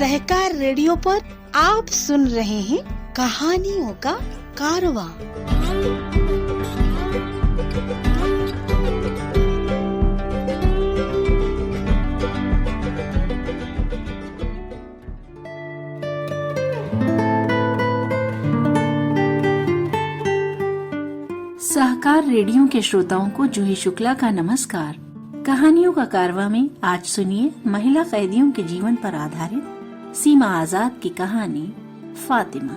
सहकार radio पर आप सुन रहे हैं कहानियों का कारवां। सहकार रेडियो के श्रोताओं को जूही शुक्ला का नमस्कार। कहानियों का कारवां में आज सुनिए महिला कैदियों के जीवन पर आधारित सीमा आजाद की कहानी फातिमा।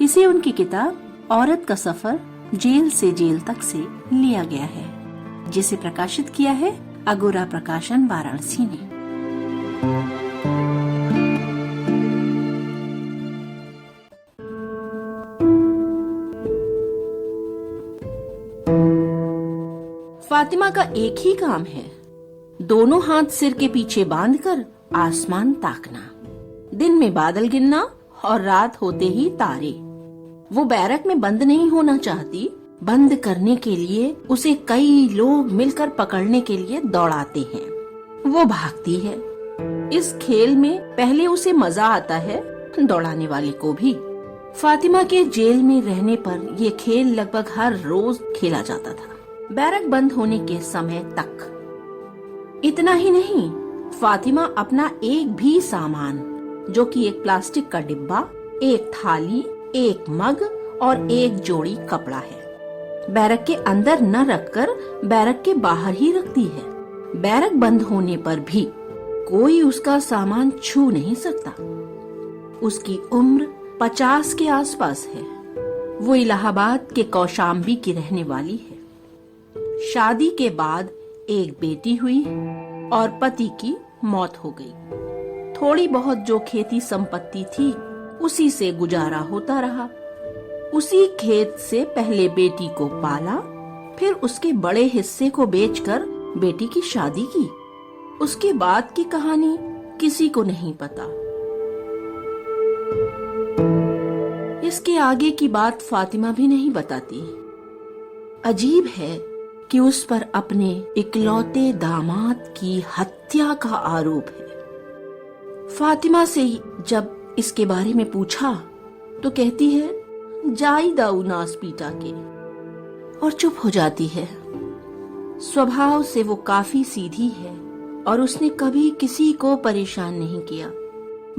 इसे उनकी किताब औरत का सफर जेल से जेल तक से लिया गया है, जिसे प्रकाशित किया है अगोरा प्रकाशन वाराणसी ने। फातिमा का एक ही काम है, दोनों हाथ सिर के पीछे बांधकर आसमान ताकना, दिन में बादल गिनना और रात होते ही तारे। वो बैरक में बंद नहीं होना चाहती। बंद करने के लिए उसे कई लोग मिलकर पकड़ने के लिए दौड़ाते हैं। वो भागती है। इस खेल में पहले उसे मजा आता है, दौड़ाने वाले को भी। फातिमा के जेल में रहने पर ये खेल लगभग हर रोज खेला जाता था, बैरक बंद होने के समय तक। इतना ही नहीं, फातिमा अपना एक भी सामान, जो कि एक प्लास्टिक का डिब्बा, एक थाली, एक मग और एक जोड़ी कपड़ा है, बैरक के अंदर न रखकर बैरक के बाहर ही रखती है। बैरक बंद होने पर भी कोई उसका सामान छू नहीं सकता। उसकी उम्र 50 के आसपास है। वो इलाहाबाद के कौशाम्बी की रहने वाली है। शादी के बाद एक बेटी हुई और पति की मौत हो गई। थोड़ी बहुत जो खेती संपत्ति थी, उसी से गुजारा होता रहा। उसी खेत से पहले बेटी को पाला, फिर उसके बड़े हिस्से को बेचकर बेटी की शादी की। उसके बाद की कहानी किसी को नहीं पता। इसके आगे की बात फातिमा भी नहीं बताती। अजीब है कि उस पर अपने इकलौते दामाद की हत्या का आरोप है। फातिमा से जब इसके बारे में पूछा तो कहती है, जाई दाऊ नास पीटा के, और चुप हो जाती है। स्वभाव से वो काफी सीधी है और उसने कभी किसी को परेशान नहीं किया,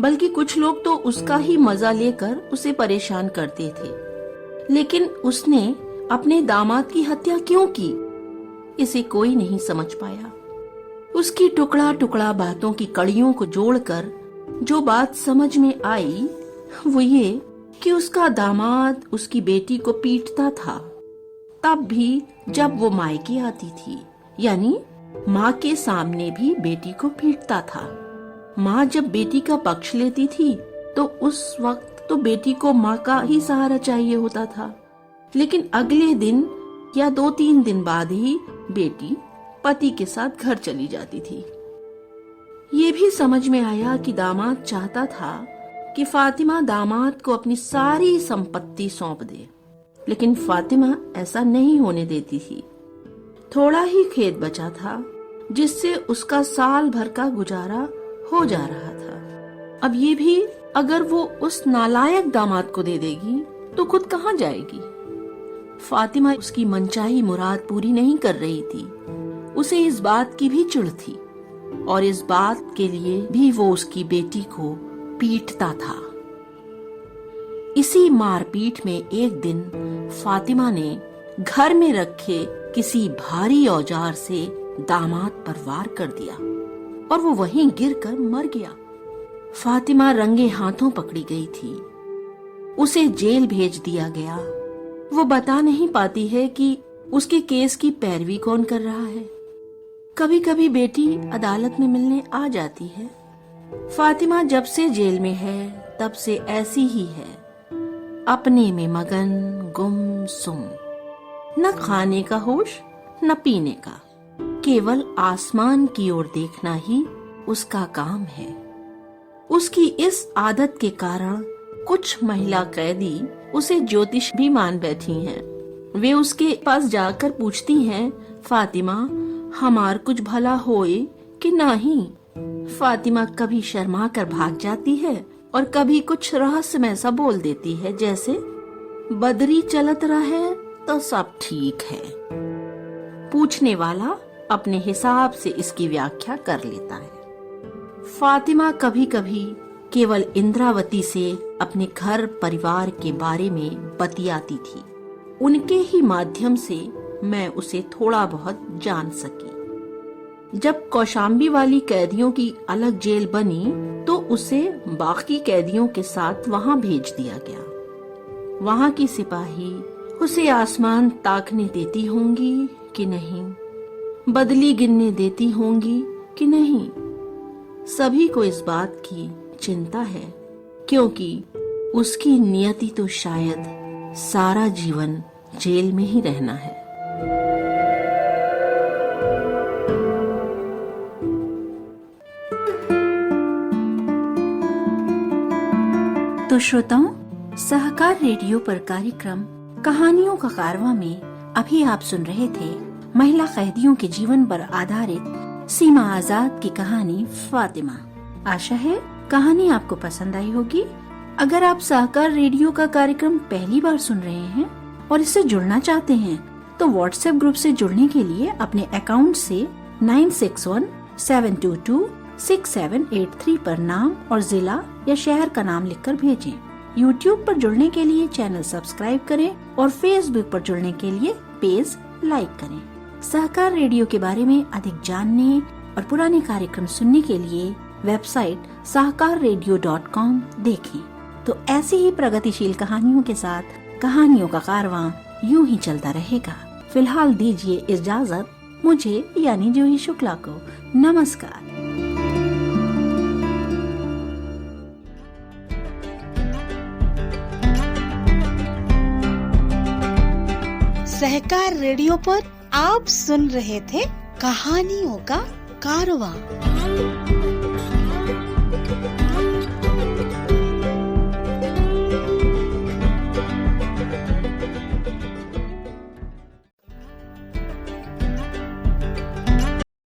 बल्कि कुछ लोग तो उसका ही मजा लेकर उसे परेशान करते थे। लेकिन उसने अपने दामाद की हत्या क्यों की, इसे कोई नहीं समझ पाया। उसकी टुकड़ा टुकड़ा बातों की कड़ियों को जोड़कर जो बात समझ में आई वो ये कि उसका दामाद उसकी बेटी को पीटता था, तब भी जब वो मायके आती थी, यानी माँ के सामने भी बेटी को पीटता था। माँ जब बेटी का पक्ष लेती थी तो उस वक्त तो बेटी को माँ का ही सहारा चाहिए होता था, लेकिन अगले दिन या 2-3 दिन बाद ही बेटी पति के साथ घर चली जाती थी। ये भी समझ में आया कि दामाद चाहता था कि फातिमा दामाद को अपनी सारी संपत्ति सौंप दे, लेकिन फातिमा ऐसा नहीं होने देती थी। थोड़ा ही खेत बचा था, जिससे उसका साल भर का गुजारा हो जा रहा था। अब ये भी अगर वो उस नालायक दामाद को दे देगी तो खुद कहाँ जाएगी। फातिमा उसकी मनचाही मुराद पूरी नहीं कर रही थी। उसे इस बात की भी चिढ़ थी और इस बात के लिए भी वो उसकी बेटी को पीटता था। इसी मारपीट में एक दिन फातिमा ने घर में रखे किसी भारी औजार से दामाद पर वार कर दिया और वो वहीं गिरकर मर गया। फातिमा रंगे हाथों पकड़ी गई थी। उसे जेल भेज दिया गया। वो बता नहीं पाती है कि उसके केस की पैरवी कौन कर रहा है। कभी कभी बेटी अदालत में मिलने आ जाती है। फातिमा जब से जेल में है तब से ऐसी ही है, अपने में मगन, गुमसुम, न खाने का होश न पीने का, केवल आसमान की ओर देखना ही उसका काम है। उसकी इस आदत के कारण कुछ महिला कैदी उसे ज्योतिष भी मान बैठी हैं। वे उसके पास जाकर पूछती हैं, फातिमा, हमार कुछ भला होए कि नहीं, फातिमा कभी शर्मा कर भाग जाती है और कभी कुछ रहस्यमय सा बोल देती है, जैसे बदरी चलत रहे तो सब ठीक है। पूछने वाला अपने हिसाब से इसकी व्याख्या कर लेता है। फातिमा कभी कभी केवल इंद्रावती से अपने घर परिवार के बारे में बतियाती थी। उनके ही माध्यम से मैं उसे थोड़ा बहुत जान सकी। जब कौशाम्बी वाली कैदियों की अलग जेल बनी तो उसे बाकी कैदियों के साथ वहां भेज दिया गया। वहां की सिपाही उसे आसमान ताकने देती होंगी कि नहीं, बदली गिनने देती होंगी कि नहीं, सभी को इस बात की चिंता है, क्योंकि उसकी नियति तो शायद सारा जीवन जेल में ही रहना है। तो श्रोताओं, सहकार रेडियो पर कार्यक्रम कहानियों का कारवां में अभी आप सुन रहे थे महिला कैदियों के जीवन पर आधारित सीमा आजाद की कहानी फातिमा। आशा है कहानी आपको पसंद आई होगी। अगर आप सहकार रेडियो का कार्यक्रम पहली बार सुन रहे हैं और इससे जुड़ना चाहते हैं तो व्हाट्सएप ग्रुप से जुड़ने के लिए अपने अकाउंट से 9617226783 पर नाम और जिला या शहर का नाम लिखकर भेजें। यूट्यूब पर जुड़ने के लिए चैनल सब्सक्राइब करें और फेसबुक पर जुड़ने के लिए पेज लाइक करें। सहकार रेडियो के बारे में अधिक जानने और पुराने कार्यक्रम सुनने के लिए वेबसाइट sahakarradio.com देखें। तो ऐसी ही प्रगतिशील कहानियों के साथ कहानियों का कारवां यूं ही चलता रहेगा। फिलहाल दीजिए इजाजत मुझे यानी जूही शुक्ला को। नमस्कार। सहकार रेडियो पर आप सुन रहे थे कहानियों का कारवां।